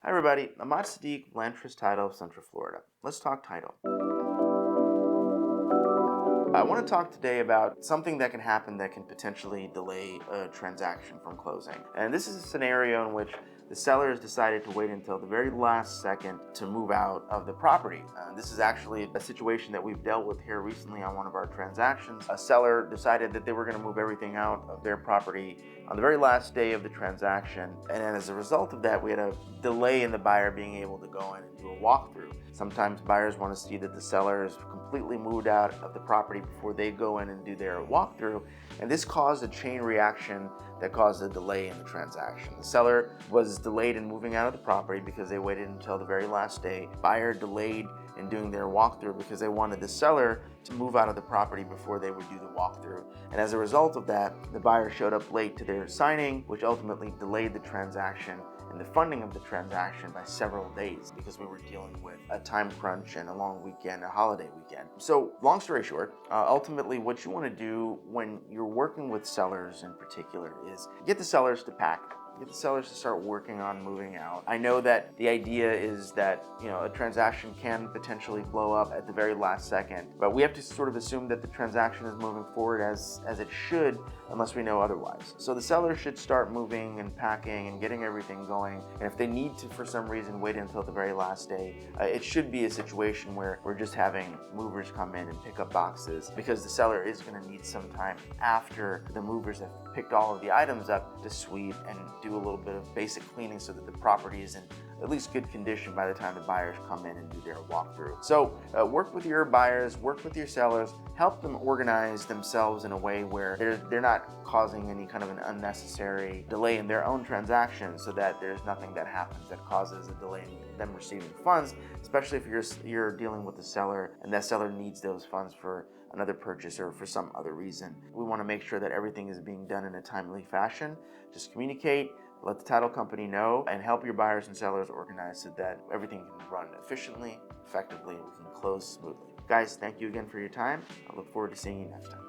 Hi everybody, I'm Sadiq, Realtors Title of Central Florida. Let's talk title. I want to talk today about something that can happen that can potentially delay a transaction from closing. And this is a scenario in which the seller has decided to wait until the very last second to move out of the property. This is actually a situation that we've dealt with here recently on one of our transactions. A seller decided that they were going to move everything out of their property on the very last day of the transaction. And then as a result of that, we had a delay in the buyer being able to go in and do a walkthrough. Sometimes buyers want to see that the seller is completely moved out of the property before they go in and do their walkthrough, and this caused a chain reaction that caused a delay in the transaction. The seller was delayed in moving out of the property because they waited until the very last day. Buyer delayed in doing their walkthrough because they wanted the seller to move out of the property before they would do the walkthrough. And as a result of that, the buyer showed up late to their signing, which ultimately delayed the transaction and the funding of the transaction by several days because we were dealing with a time crunch and a long weekend, a holiday weekend. So long story short, ultimately what you want to do when you're working with sellers in particular is get the sellers to pack. Get the sellers to start working on moving out. I know that the idea is that, a transaction can potentially blow up at the very last second, but we have to sort of assume that the transaction is moving forward as it should, unless we know otherwise. So the seller should start moving and packing and getting everything going. And if they need to, for some reason, wait until the very last day, it should be a situation where we're just having movers come in and pick up boxes, because the seller is going to need some time after the movers have picked all of the items up to sweep and do a little bit of basic cleaning so that the property is in at least good condition by the time the buyers come in and do their walkthrough. So work with your buyers, work with your sellers, help them organize themselves in a way where they're not causing any kind of an unnecessary delay in their own transaction, so that there's nothing that happens that causes a delay in them receiving funds, especially if you're dealing with the seller and that seller needs those funds for another purchase or for some other reason. We want to make sure that everything is being done in a timely fashion. Just communicate, let the title company know, and help your buyers and sellers organize so that everything can run efficiently, effectively, and we can close smoothly. Guys, thank you again for your time. I look forward to seeing you next time.